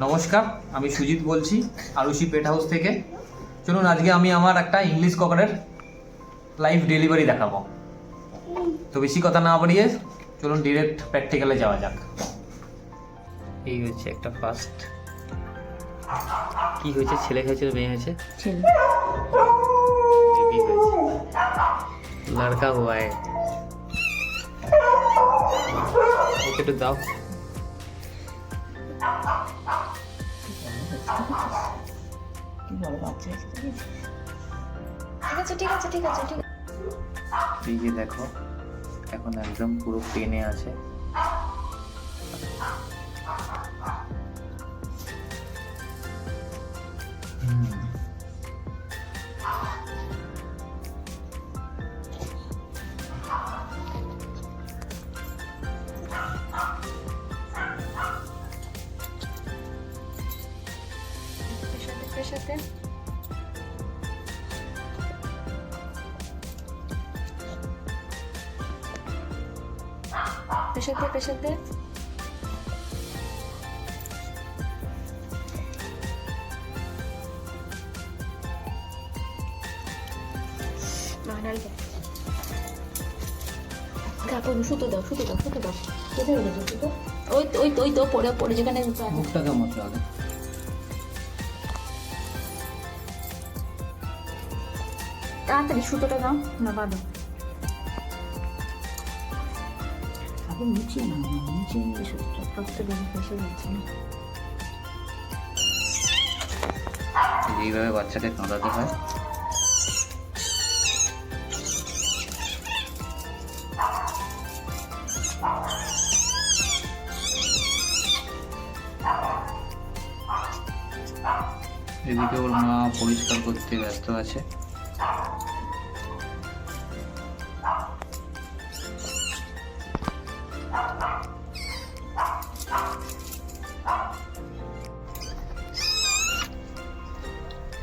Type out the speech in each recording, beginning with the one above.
নমস্কার, আমি সুজিত বলছি আরুষি পেট হাউস থেকে। চলুন আজকে আমি আমার একটা ইংলিশ ককারের লাইভ ডেলিভারি দেখাবো। তো বেশি কথা না বাড়িয়ে চলুন ডিরেক্ট প্র্যাকটিক্যালে যাওয়া যাক। এই হচ্ছে একটা ফার্স্ট। কি হয়েছে, ছেলে হয়েছে মেয়ে হয়েছে? ছেলে। বেবি হয়েছে, লড়কা হুয়া है। ওকে একটু দাও। কি বড় বাচ্চা হয়েছে, ঠিক আছে ঠিক আছে। এই যে দেখো, এখন একদম পুরো পেনে আছে। সাথে পেশাতে সুতো দাও কোথায় রেখেছো সুতো? ওই তো পড়ে যেখানে মুখটা কেমন আগে? তাড়াতাড়ি সুতোটা দাও না, বাঁধো। আগে নিচে নিয়ে সুতোটা রক্ত বেশি ফেসে যাচ্ছে না। এইভাবে বাচ্চাকে কাঁদাতে হয়। এদিকে ওর মা পরিষ্কার করতে ব্যস্ত আছে।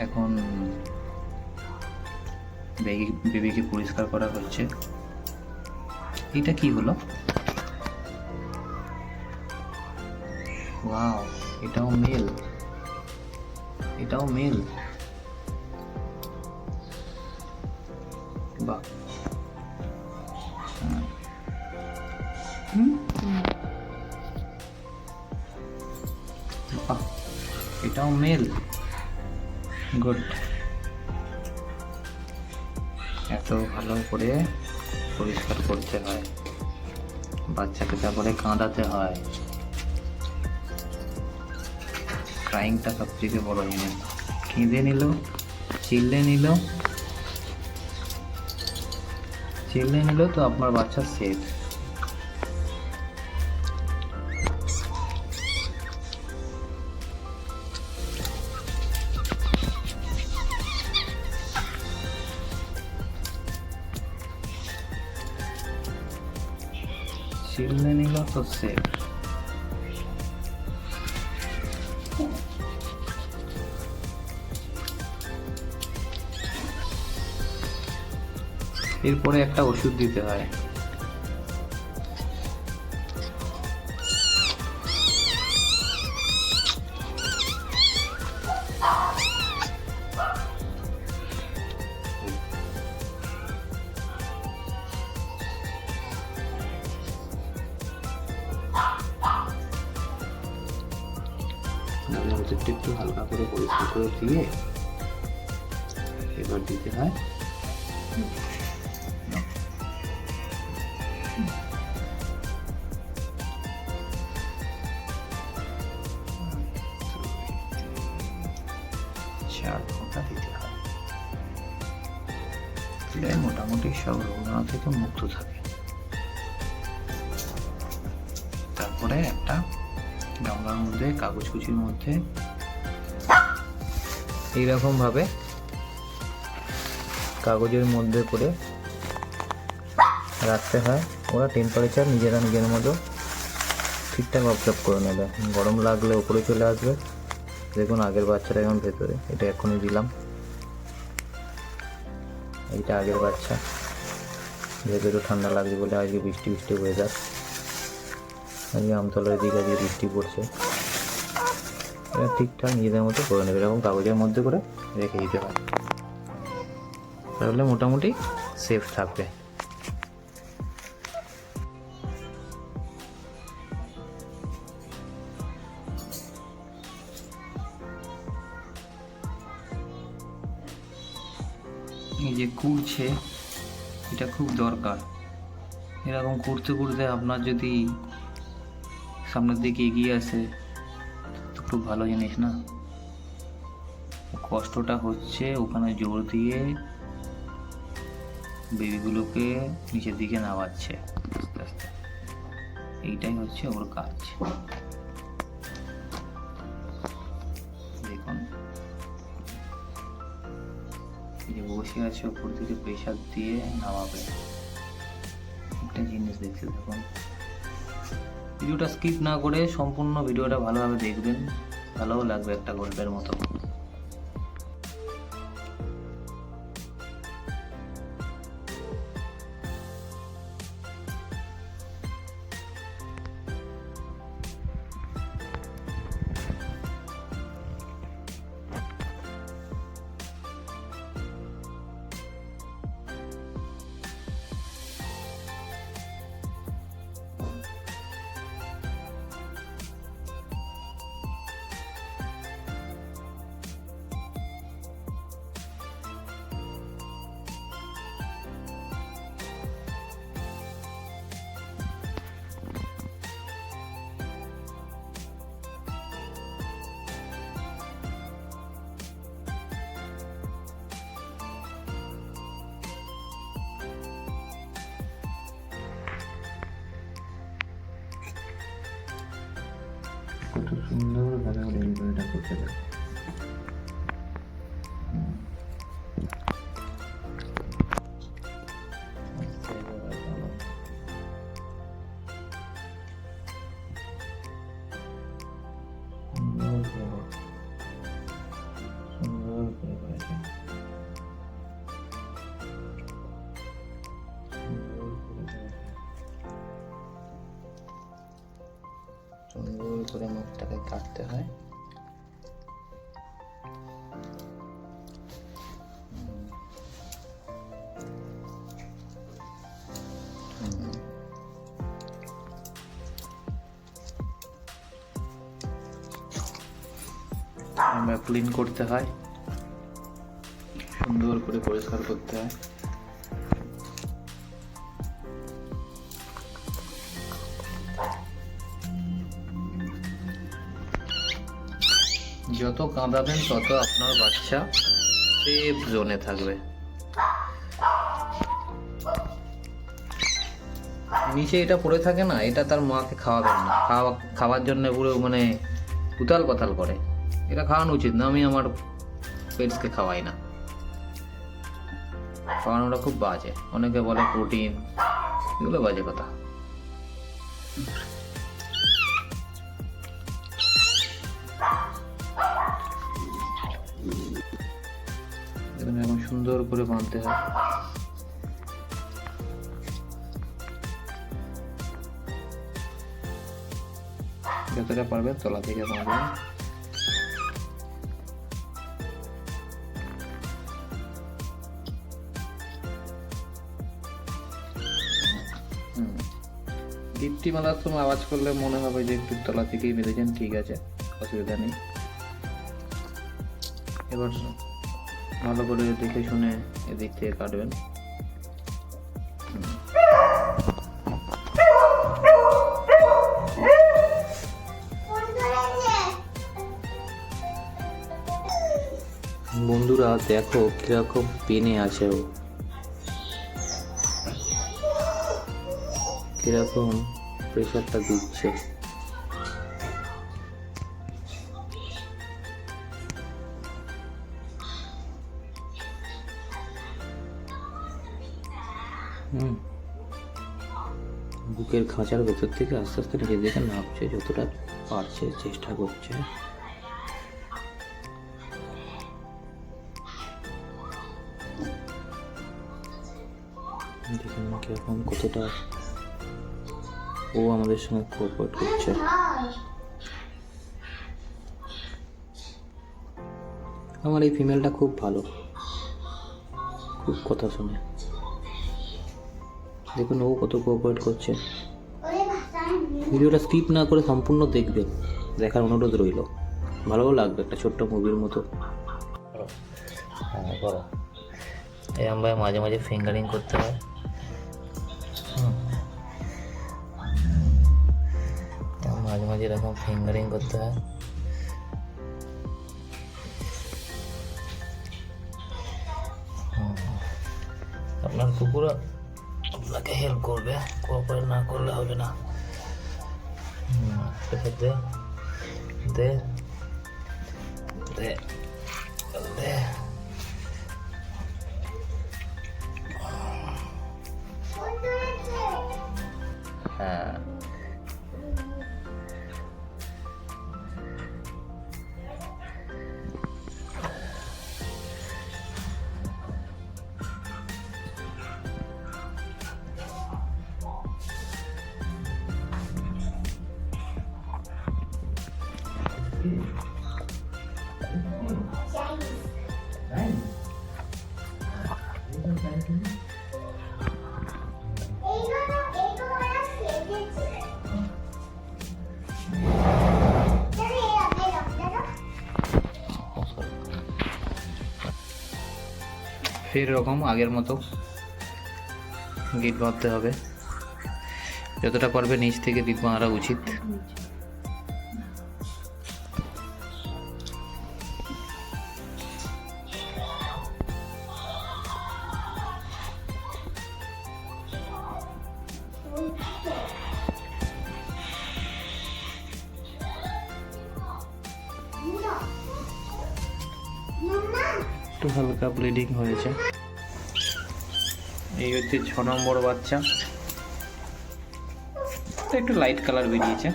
এখন বেবিকে পরিষ্কার করা হচ্ছে। এটা কি হলো? ওয়াও, এটাও মেল। বাহ, বাহ, এটাও মেল। গুড। এত ভালো করে পরিষ্কার করতে হয় বাচ্চাকে, তারপরে কাঁদাতে হয়। ক্রাইংটা সব থেকে বড় জিনিস। কেঁদে নিল, চিল্লে নিল তো আপনার বাচ্চা সেফ। চিল্লে নিল তো সেফ। এরপরে একটা ওষুধ দিতে হয়। ওষুধটা একটু হালকা করে পরিষ্কার করে দিয়ে এবার দিতে হয় দিতে হয়। মোটামুটি সব রোগা থেকে মুক্ত থাকে। তারপরে একটা গামলার মধ্যে, কাগজ কুচির মধ্যে এইরকম ভাবে কাগজের মধ্যে করে রাখতে হয়। ওরা টেম্পারেচার নিজের মতো ঠিকঠাক অবজার্ভ করে নেবে। গরম লাগলে উপরে চলে আসবে। দেখুন আগের বাচ্চাটা এখন ভেতরে, এটা এখনই দিলাম। এইটা আগের বাচ্চা, ভেতরে ঠান্ডা লাগছে বলে আজকে বৃষ্টি ওয়েদার। আজকে আমতলার দিকে আজকে বৃষ্টি পড়ছে। এটা ঠিকঠাক নিজেদের মতো করে নেবে, এরকম কাগজের মধ্যে করে রেখে দিতে হয়, তাহলে মোটামুটি সেফ থাকবে। এই যে কুড়ছে, এটা খুব দরকার। এরকম করতে করতে আপনার যদি সামনের দিকে এগিয়ে আসে তো খুব ভালো জিনিস না। কষ্টটা হচ্ছে ওখানে জোর দিয়ে বেবিগুলোকে নিচের দিকে নামাচ্ছে আস্তে আস্তে, এইটাই হচ্ছে ওর কাজ। দেখুন এই যে বসে আছে, উপর থেকে প্রেশার দিয়ে নামাবে, একটা জিনিস দেখতে দেখুন। ভিডিওটা স্কিপ না করে সম্পূর্ণ ভিডিওটা ভালোভাবে দেখবেন, ভালোও লাগবে একটা গল্পের মতো। কত সুন্দর ভাবে ডেলিভারিটা করতে থাকে। সুন্দর করে মুখটাকে কাটতে হয়। ক্লিন করতে হয়, সুন্দর করে পরিষ্কার করতে হয়। যত কাঁদাবেন তত আপনার বাচ্চা সেফ জোনে থাকবে। নিচে এটা পড়ে থাকে না, এটা তার মাকে খাওয়াবেন না, খাওয়ার জন্য পুরো মানে উতাল পাতাল করে, এটা খাওয়ানো উচিত না। আমি আমার পেটসকে খাওয়াই না, খাওয়ানোটা খুব বাজে। অনেকে বলে প্রোটিন, এগুলো বাজে কথা। এখন সুন্দর করে বাঁধতে হয়। যতটা পারবে তলা থেকে বাঁধবে। দীপ্তি মালার সময় আওয়াজ করলে মনে হবে যে একটু তলা থেকেই বেঁধেছেন, ঠিক আছে, অসুবিধা নেই। এবার ভালো করে দেখে শুনে এদিক থেকে কাটবেন। বন্ধুরা দেখো কিরকম পেনে আছে ও, কিরকম প্রেশারটা দিচ্ছে। বুকের খাঁচার ভেতর থেকে আস্তে আস্তে নিজের দিকে নামছে, যতটা পারছে চেষ্টা করছে। দেখুন কিরকম কতটা ও আমাদের সঙ্গে কোঅপারেট করছে। আমার এই ফিমেলটা খুব ভালো, খুব কথা শোনে। দেখুন ও কত কোঅপারেট করছে। ভিডিওটা স্কিপ না করে সম্পূর্ণ দেখবেন, দেখার অনুরোধ রইল, ভালোও লাগবে, একটা ছোট্ট মুভির মতো। হ্যাঁ করো, এরকম ভাবে মাঝে মাঝে ফিঙ্গারিং করতে হয়। মাঝে মাঝে এরকম ফিঙ্গারিং করতে হয়। আপনার কুকুরও আপনাকে হেল্প করবে, কোঅপারেট না করলে হবে না। দে দে দে দে। হ্যাঁ ফের এরকম আগের মতো গিট বাঁধতে হবে, যতটা পারবে নিচ থেকে গিট বাঁধা উচিত। একটু হালকা ব্লিডিং হয়েছে। এই হচ্ছে 6 নম্বর বাচ্চা, তো একটু লাইট কালার বেরিয়েছে।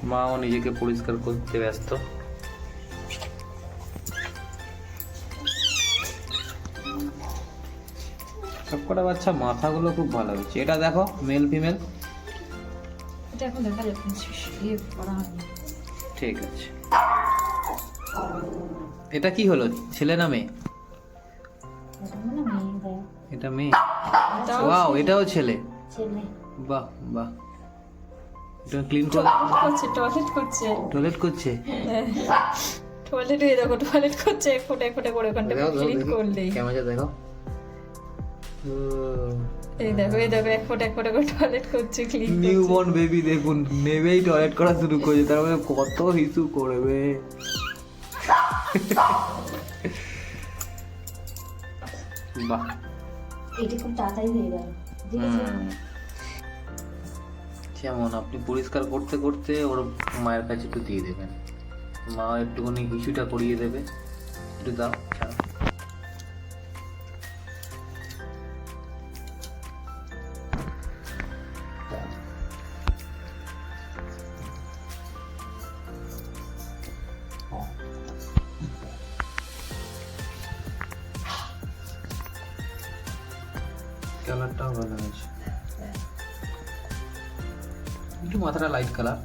মাও নিজেকে পরিষ্কার করতে ব্যস্ত। সবকটা বাচ্চা মাথাগুলো খুব ভালো হয়েছে। এটা দেখো মেল ফিমেল, এটা এখন দেখা যাচ্ছে, ইয়ে করা হয়নি। ঠিক আছে। এটা কি হলো, ছেলে না মেয়ে? এটা মেয়ে। ওয়াও, এটাও ছেলে। বাহ বাহ। এটা ক্লিন করছে, টয়লেট করছে, টয়লেট করছে। টয়লেট হয়ে দেখো, টয়লেট করছে এক ফোঁটা করে ওখানটা ক্লিন করলেই। ক্যামেরা দেখো, এই দেখো এক ফোঁটা করে টয়লেট করছে, ক্লিন করছে। নিউবর্ন বেবি দেখুন, নেবেই টয়লেট করা শুরু করেছে, তার মানে কত হিসু করবে। বাহ, এটা খুব তাড়াতাড়ি হয়ে গেল। যেমন আপনি পরিষ্কার করতে করতে ওর মায়ের কাছে একটু দিয়ে দেবেন, মা একটুখানি হিসুটা করিয়ে দেবে। একটু দাও, ছাড়ো। কালারটাও ভালো হয়েছে, একটু মাথাটা লাইট কালার,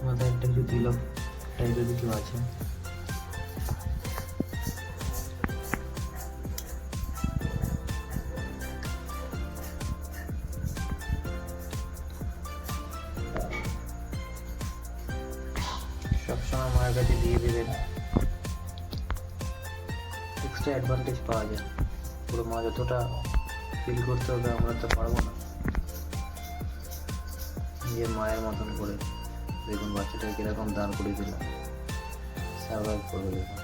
মাথায় একটা কিছু দিল টাইপের কিছু আছে। সবসময় মায়ের কাছে দিয়ে দেবেন, এক্সট্রা অ্যাডভান্টেজ পাওয়া যায়। পুরো মা যতটা ফিল করতে হবে আমরা তো পারবো না। নিজের মায়ের মতন করে দেখুন বাচ্চাটাকে কিরকম দান করে দিলাম, সার্ভাইভ করবে দেখুন।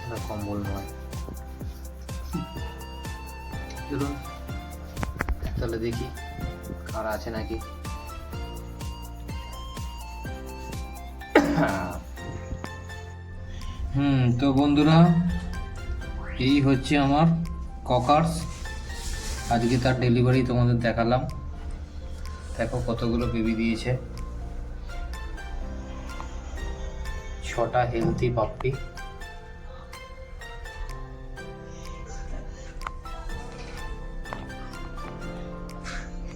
এটা কম্বল নয়। চলুন তাহলে দেখি আর আছে নাকি। তো বন্ধুরা, এই হচ্ছে আমার ককার্স। আজকে তার ডেলিভারি তোমাদের দেখালাম। দেখো কতগুলো বেবি দিয়েছে, 6টা হেলদি পাপ্পি।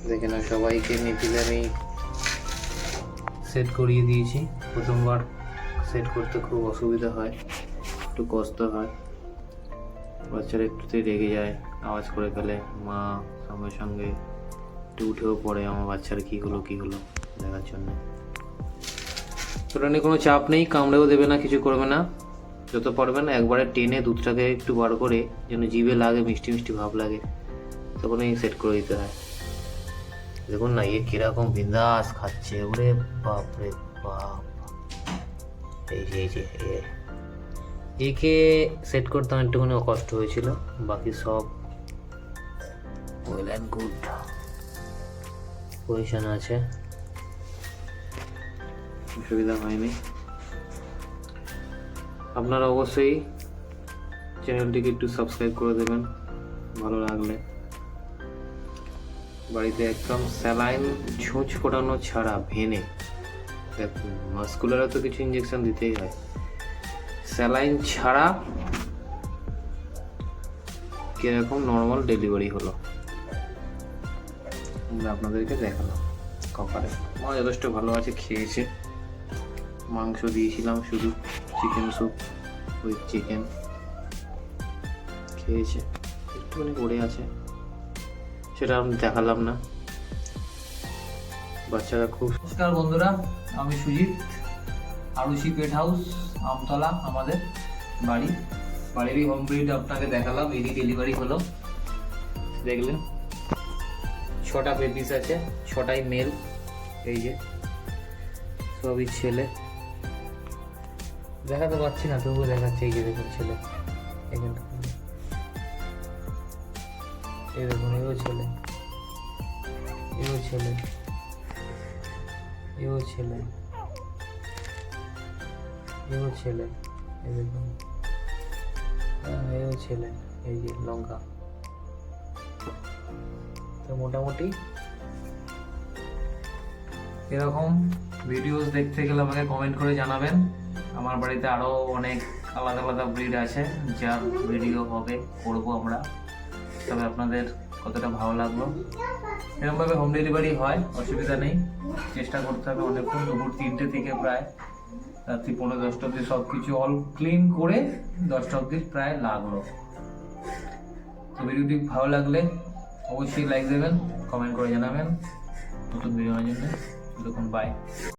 দেখে না, সবাইকে নিপিলে আমি সেট করিয়ে দিয়েছি। প্রথমবার সেট করতে খুব অসুবিধা হয়, একটু কষ্ট হয়, বাচ্চারা একটুতেই রেগে যায়, আওয়াজ করে ফেলে। মা সঙ্গে সঙ্গে একটু উঠেও পড়ে আমার বাচ্চার কী হলো দেখার জন্য। ওটা নিয়ে কোনো চাপ নেই, কামড়েও দেবে না, কিছু করবে না। যত পারবেন একবারে টেনে দুধটাকে একটু বার করে যেন জিভে লাগে, মিষ্টি মিষ্টি ভাব লাগে, তখনই সেট করে দিতে হয়। দেখুন না, কিরকম বিন্দাস খাচ্ছে, ওরে বাপ রে বাপ। এই যে একে সেট করতে আমার একটুখানি কষ্ট হয়েছিল, বাকি সব ওয়েল অ্যান্ড গুড পজিশন আছে, অসুবিধা হয়নি। আপনারা অবশ্যই চ্যানেলটিকে একটু সাবস্ক্রাইব করে দেবেন ভালো লাগলে। বাড়িতে একদম স্যালাইন ছুঁচ ফোটানো ছাড়া ভেনে, মাস্কুলারও তো কিছু ইঞ্জেকশন দিতেই হয়, স্যালাইন ছাড়া কিরকম নর্মাল ডেলিভারি হলো আমরা আপনাদেরকে দেখালাম। কপালে মা যথেষ্ট ভালো আছে, খেয়েছে। মাংস দিয়েছিলাম শুধু, চিকেন স্যুপ উইথ চিকেন খেয়েছে, একটুখানি পড়ে আছে, সেটা আমি দেখালাম না। বাচ্চারা খুব। নমস্কার বন্ধুরা, আমি সুজিত, আরুষি পেট হাউস, আমতলা আমাদের বাড়িরই হোম ব্রিড আপনাকে দেখালাম। এরই ডেলিভারি হলো, দেখলেন 6টা বেবিস আছে, 6টাই মেল। এই যে সবই ছেলে, দেখাতে পাচ্ছি না তবুও দেখাচ্ছে। এই যে দেখুন ছেলে, এখানটা এই দেখুন, এও ছেলে, এও ছেলে, এও ছেলে, এও ছেলে, এই দেখুন, এও ছেলে, এই যে লঙ্কা। তো মোটামুটি এরকম ভিডিওস দেখতে গেলে আমাকে কমেন্ট করে জানাবেন। আমার বাড়িতে আরও অনেক আলাদা আলাদা ব্রিড আছে, যার ভিডিও হবে করবো আমরা। তবে আপনাদের কতটা ভালো লাগলো, এরকমভাবে হোম ডেলিভারি হয়, অসুবিধা নেই। চেষ্টা করতে হবে অনেকক্ষণ, দুপুর 3টে থেকে প্রায় রাত্রি 9:30 অবধি সব কিছু অল ক্লিন করে 10টা অবধি প্রায় লাগলো। তো ভিডিওটি ভালো লাগলে অবশ্যই লাইক দেবেন, কমেন্ট করে জানাবেন। নতুন ভিডিওর জন্য ততক্ষণ বাই।